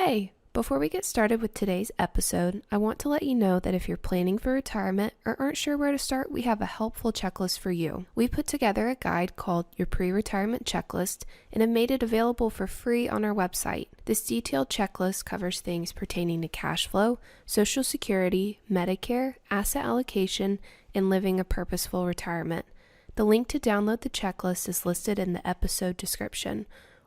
Hey, before we get started with today's episode, I want to let you know that if you're planning for retirement or aren't sure where to start, we have a helpful checklist for you. We put together a guide called Your Pre-Retirement Checklist and have made it available for free on our website. This detailed checklist covers things pertaining to cash flow, Social Security, Medicare, asset allocation, and living a purposeful retirement. The link to download the checklist is listed in the episode description.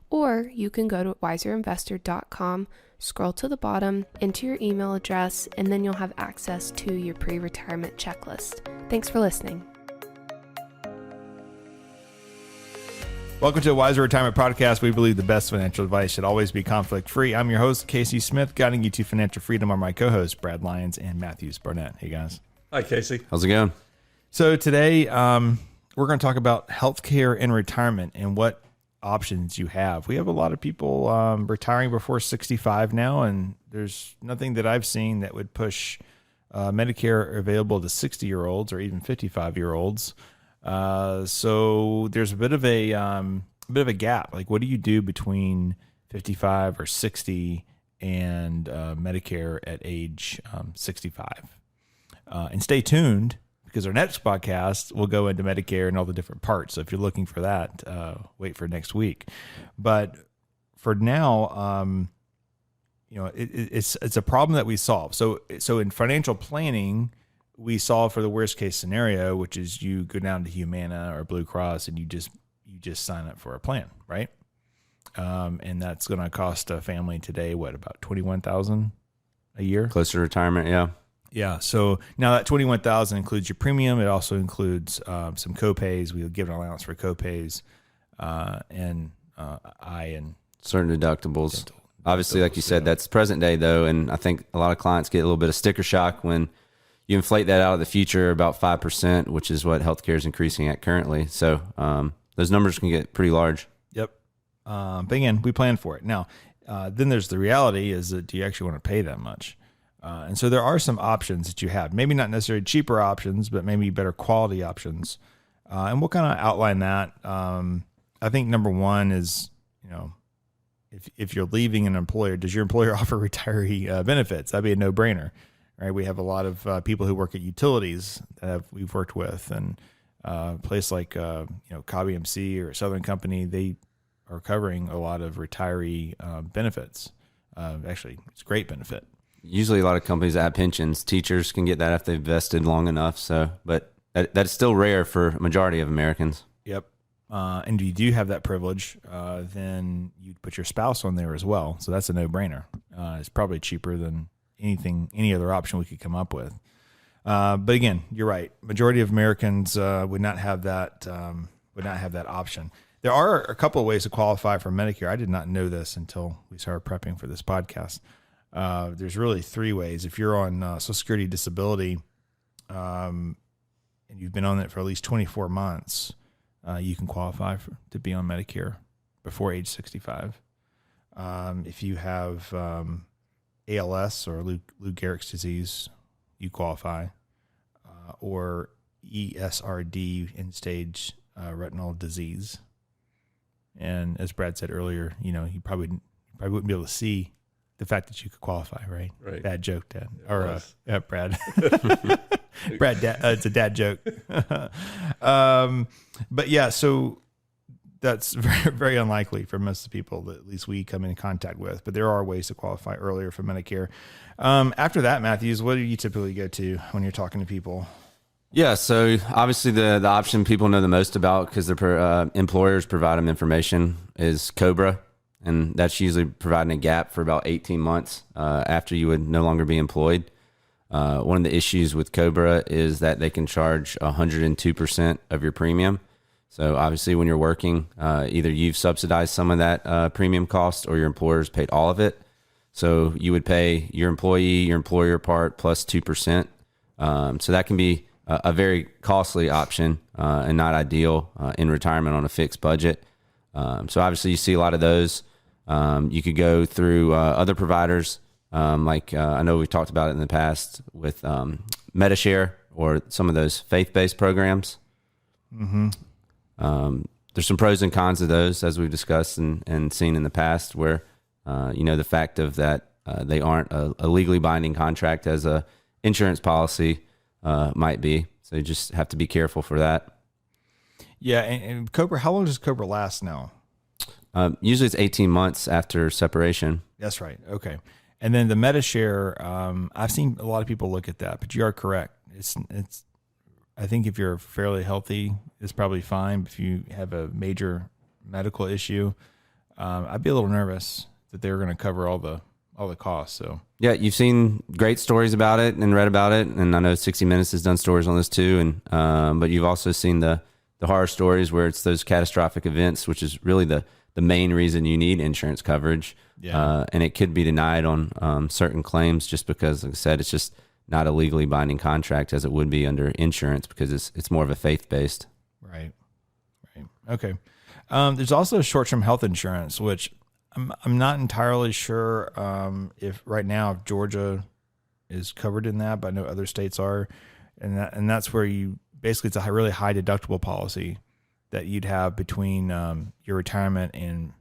Or you can go to wiserinvestor.com, scroll to the bottom, enter your email address, and then you'll have access to your pre-retirement checklist. Thanks for listening. Welcome to the Wiser Retirement Podcast. We believe the best financial advice should always be conflict-free. I'm your host, Casey Smith. Guiding you to financial freedom are my co-hosts, Brad Lyons and Matthews Barnett. Hey, guys. Hi, Casey. How's it going? So today we're going to talk about healthcare and retirement and what options you have. We have a lot of people retiring before 65 now, and there's nothing that I've seen that would push Medicare available to 60-year-olds or even 55-year-olds. So there's a bit of a gap. Like, what do you do between 55 or 60 and Medicare at age 65? And stay tuned, because our next podcast will go into Medicare and all the different parts. So if you're looking for that, wait for next week. But for now, it's a problem that we solve. So in financial planning, we solve for the worst case scenario, which is you go down to Humana or Blue Cross and you just sign up for a plan, right? And that's going to cost a family today about $21,000 a year, Closer to retirement, yeah. Yeah. So now that $21,000 includes your premium. It also includes some copays. We'll give an allowance for copays and certain deductibles. Obviously, like you said, that's present day though, and I think a lot of clients get a little bit of sticker shock when you inflate that out of the future about 5%, which is what healthcare is increasing at currently. So those numbers can get pretty large. Yep. But again, we plan for it. Now, then there's the reality is that do you actually want to pay that much? And so there are some options that you have, maybe not necessarily cheaper options, but maybe better quality options. And we'll kind of outline that. I think number one is, if you're leaving an employer, does your employer offer retiree benefits? That'd be a no-brainer, right? We have a lot of people who work at utilities that we've worked with, and a place like, Cobb EMC or Southern Company, they are covering a lot of retiree benefits. Actually, it's a great benefit. Usually a lot of companies that have pensions, teachers can get that if they've vested long enough. So, but that's still rare for a majority of Americans. Yep. And if you do have that privilege, then you'd put your spouse on there as well. So that's a no-brainer. It's probably cheaper than any other option we could come up with. But again, you're right. Majority of Americans would not have that option. There are a couple of ways to qualify for Medicare. I did not know this until we started prepping for this podcast. There's really three ways. If you're on Social Security disability, and you've been on it for at least 24 months, you can qualify to be on Medicare before age 65. If you have ALS or Lou Gehrig's disease, you qualify, or ESRD, end-stage retinal disease. And as Brad said earlier, you probably wouldn't be able to see the fact that you could qualify, right? Right. Bad joke, Dad. Or Brad. Brad, it's a dad joke. But yeah, so that's very, very unlikely for most of the people that at least we come in contact with. But there are ways to qualify earlier for Medicare. After that, Matthews, what do you typically go to when you're talking to people? Yeah, so obviously the option people know the most about because their employers provide them information is COBRA. And that's usually providing a gap for about 18 months after you would no longer be employed. One of the issues with COBRA is that they can charge 102% of your premium. So obviously when you're working, either you've subsidized some of that premium cost or your employer's paid all of it. So you would pay your employee, your employer part plus 2%. So that can be a very costly option and not ideal in retirement on a fixed budget. So obviously you see a lot of those. You could go through other providers, like I know we've talked about it in the past with Medishare or some of those faith-based programs. Mm-hmm. There's some pros and cons of those, as we've discussed and seen in the past, where The fact of that they aren't a legally binding contract as a insurance policy might be. So you just have to be careful for that. Yeah, and Cobra, how long does Cobra last now? Usually it's 18 months after separation. That's right. Okay. And then the MediShare, I've seen a lot of people look at that, but you are correct. It's. I think if you're fairly healthy, it's probably fine. If you have a major medical issue, I'd be a little nervous that they're going to cover all the costs. So yeah, you've seen great stories about it and read about it, and I know 60 Minutes has done stories on this too. And but you've also seen the horror stories where it's those catastrophic events, which is really the main reason you need insurance coverage. Yeah. And it could be denied on certain claims just because, like I said, it's just not a legally binding contract as it would be under insurance because it's more of a faith-based. Right. Okay. There's also short-term health insurance, which I'm not entirely sure if right now if Georgia is covered in that, but I know other states are, and that's where you basically it's a really high deductible policy that you'd have between your retirement and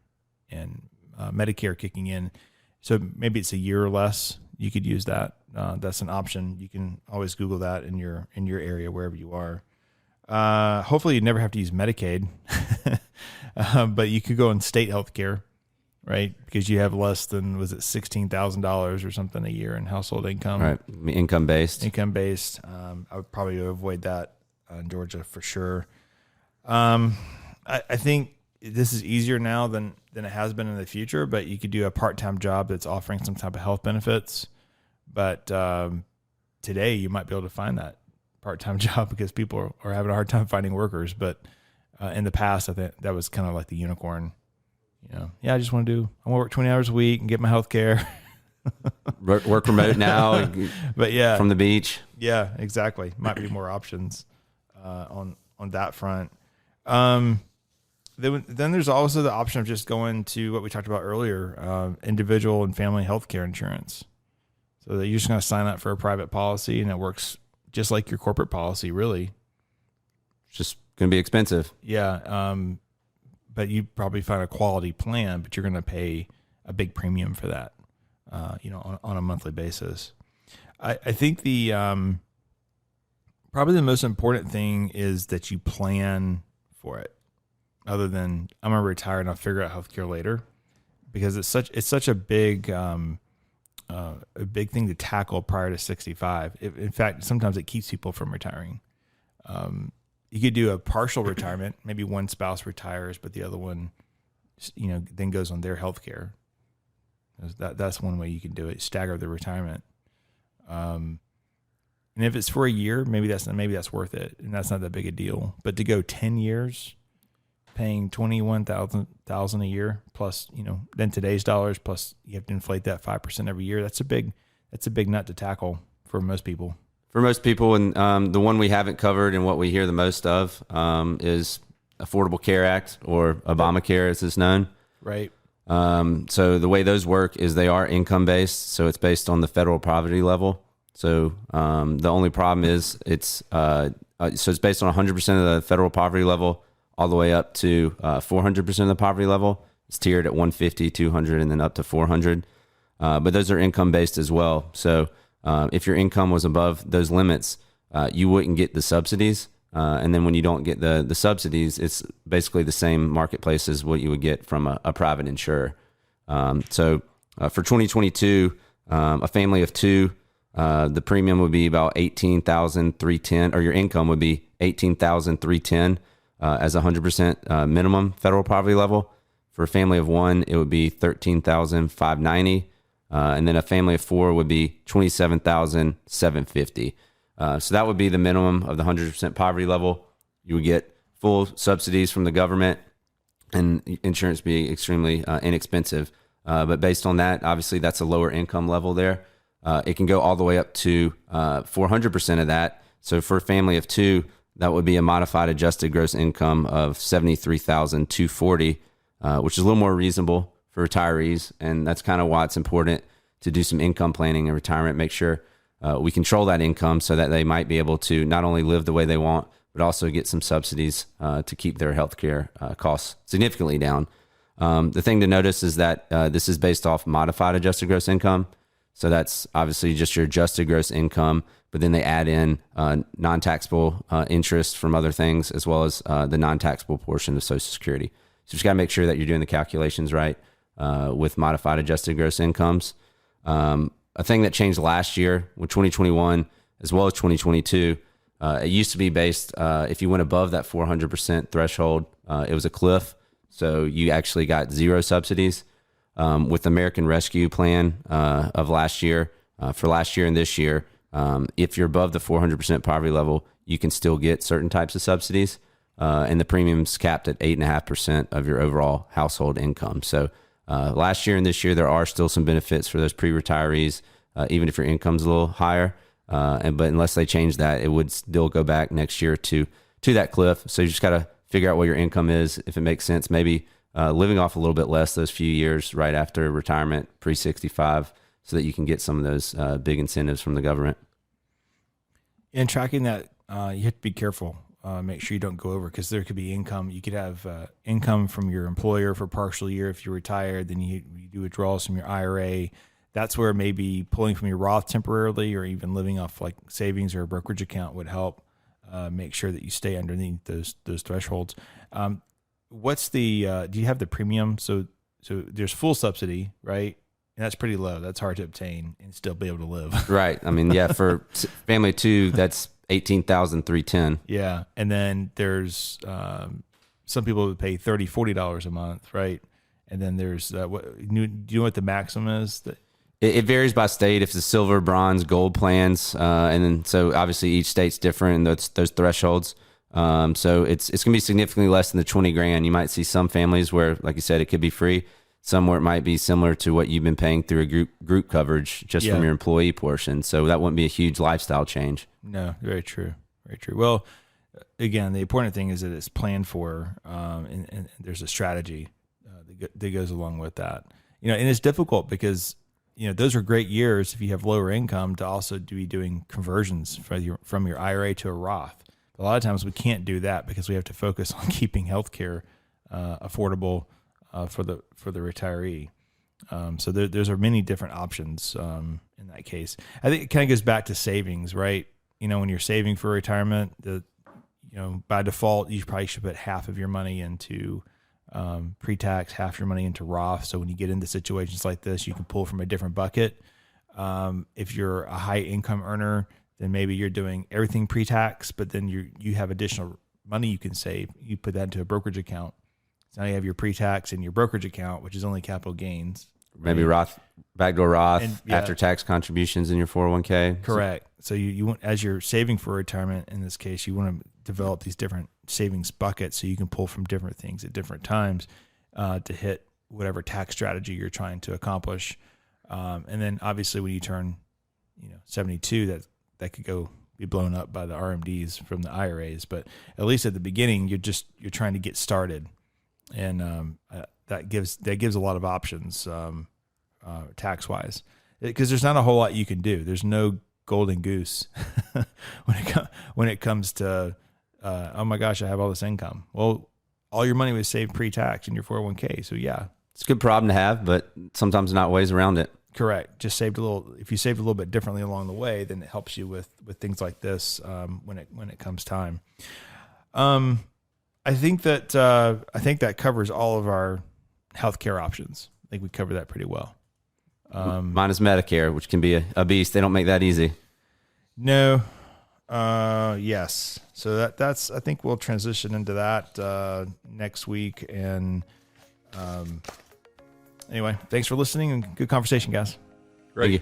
Medicare kicking in. So maybe it's a year or less. You could use that. That's an option. You can always Google that in your area wherever you are. Hopefully, you never have to use Medicaid, but you could go in state health care, right? Because you have less than $16,000 or something a year in household income. Right, income based. I would probably avoid that in Georgia for sure. I think this is easier now than it has been in the future, but you could do a part-time job that's offering some type of health benefits. But today you might be able to find that part-time job because people are having a hard time finding workers. But in the past, I think that was kind of like the unicorn. I just want to work 20 hours a week and get my health care. Work remote now, but yeah, from the beach. Yeah, exactly. Might be more options on that front. Then there's also the option of just going to what we talked about earlier, individual and family health care insurance. So that you're just going to sign up for a private policy, and it works just like your corporate policy, really. It's just going to be expensive. Yeah, but you probably find a quality plan, but you're going to pay a big premium for that, on a monthly basis. I think the probably the most important thing is that you plan for it. Other than I'm gonna retire and I'll figure out healthcare later, because it's such a big thing to tackle prior to 65. In fact, sometimes it keeps people from retiring. You could do a partial retirement. Maybe one spouse retires, but the other one, then goes on their healthcare. That's one way you can do it. Stagger the retirement. And if it's for a year, maybe that's worth it, and that's not that big a deal. But to go 10 years, paying $21,000 a year plus, then today's dollars plus you have to inflate that 5% every year. That's a big nut to tackle for most people. And the one we haven't covered and what we hear the most of is Affordable Care Act, or Obamacare as it's known. Right. So the way those work is they are income based, so it's based on the federal poverty level. So the only problem is it's based on 100% of the federal poverty level, all the way up to 400% of the poverty level. It's tiered at 150, 200, and then up to 400. But those are income based as well. So if your income was above those limits, you wouldn't get the subsidies. And then when you don't get the subsidies, it's basically the same marketplace as what you would get from a private insurer. So for 2022, a family of two, the premium would be about $18,310, or your income would be $18,310 as 100% minimum federal poverty level. For a family of one, it would be $13,590, and then a family of four would be $27,750. So that would be the minimum of the 100% poverty level. You would get full subsidies from the government, and insurance be extremely inexpensive. But based on that, obviously that's a lower income level there. It can go all the way up to 400% of that. So for a family of two, that would be a modified adjusted gross income of $73,240, which is a little more reasonable for retirees. And that's kind of why it's important to do some income planning in retirement. Make sure we control that income so that they might be able to not only live the way they want, but also get some subsidies to keep their healthcare costs significantly down. The thing to notice is that this is based off modified adjusted gross income. So that's obviously just your adjusted gross income, but then they add in non-taxable interest from other things, as well as the non-taxable portion of Social Security. So you just got to make sure that you're doing the calculations right with modified adjusted gross incomes. A thing that changed last year with 2021 as well as 2022, it used to be based, if you went above that 400% threshold, it was a cliff. So you actually got zero subsidies. With the American Rescue Plan of last year, for last year and this year, if you're above the 400% poverty level, you can still get certain types of subsidies, and the premium's capped at 8.5% of your overall household income. So last year and this year, there are still some benefits for those pre-retirees, even if your income's a little higher. But unless they change that, it would still go back next year to that cliff. So you just got to figure out what your income is, if it makes sense, maybe living off a little bit less those few years right after retirement, pre-65, so that you can get some of those big incentives from the government. In tracking that, you have to be careful. Make sure you don't go over, because there could be income. You could have income from your employer for a partial year if you're retired. Then you do withdrawals from your IRA. That's where maybe pulling from your Roth temporarily, or even living off like savings or a brokerage account would help make sure that you stay underneath those thresholds. What's the do you have the premium? So there's full subsidy, right? And that's pretty low. That's hard to obtain and still be able to live. Right. I mean, yeah, for family two, that's $18,310. Yeah. And then there's some people would pay $30, $40 a month, right? And then there's do you know what the maximum is? It varies by state. If it's silver, bronze, gold plans, and then so obviously each state's different in those thresholds. So it's going to be significantly less than the 20 grand. You might see some families where, like you said, it could be free. Some where it might be similar to what you've been paying through a group coverage just from your employee portion. So that wouldn't be a huge lifestyle change. No, very true. Very true. Well, again, the important thing is that it's planned for, and there's a strategy that goes along with that. And it's difficult because, those are great years if you have lower income to also be doing conversions from your IRA to a Roth. A lot of times we can't do that because we have to focus on keeping healthcare affordable for the retiree. So there's many different options in that case. I think it kind of goes back to savings, right? When you're saving for retirement, by default you probably should put half of your money into pre-tax, half your money into Roth. So when you get into situations like this, you can pull from a different bucket. If you're a high income earner, then maybe you're doing everything pre-tax, but then you have additional money you can save. You put that into a brokerage account. So now you have your pre-tax and your brokerage account, which is only capital gains. Maybe Roth, backdoor Roth, after tax contributions in your 401k. Correct. So you want, as you're saving for retirement, in this case, you want to develop these different savings buckets so you can pull from different things at different times to hit whatever tax strategy you're trying to accomplish. And then obviously when you turn, 72, that could be blown up by the RMDs from the IRAs. But at least at the beginning, you're trying to get started. And that gives a lot of options tax wise, because there's not a whole lot you can do. There's no golden goose when it comes to oh my gosh, I have all this income. Well, all your money was saved pre-tax in your 401k. So yeah, it's a good problem to have, but sometimes not ways around it. Correct. Just saved a little. If you saved a little bit differently along the way, then it helps you with things like this when it comes time. I think that covers all of our healthcare options. I think we covered that pretty well. Minus Medicare, which can be a beast. They don't make that easy. No. Yes. So that's. I think we'll transition into that next week. And anyway, thanks for listening and good conversation, guys. Thank you.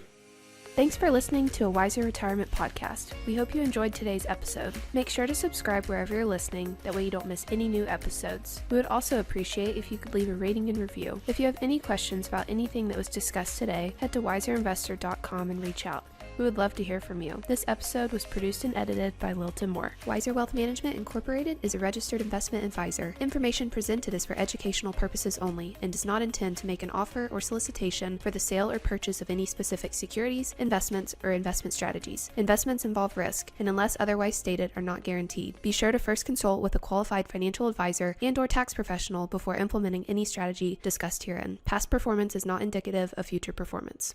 Thanks for listening to a Wiser Retirement podcast. We hope you enjoyed today's episode. Make sure to subscribe wherever you're listening, that way you don't miss any new episodes. We would also appreciate if you could leave a rating and review. If you have any questions about anything that was discussed today, head to wiserinvestor.com and reach out. We would love to hear from you. This episode was produced and edited by Lilton Moore. Wiser Wealth Management Incorporated is a registered investment advisor. Information presented is for educational purposes only and does not intend to make an offer or solicitation for the sale or purchase of any specific securities, investments, or investment strategies. Investments involve risk and unless otherwise stated are not guaranteed. Be sure to first consult with a qualified financial advisor and/or tax professional before implementing any strategy discussed herein. Past performance is not indicative of future performance.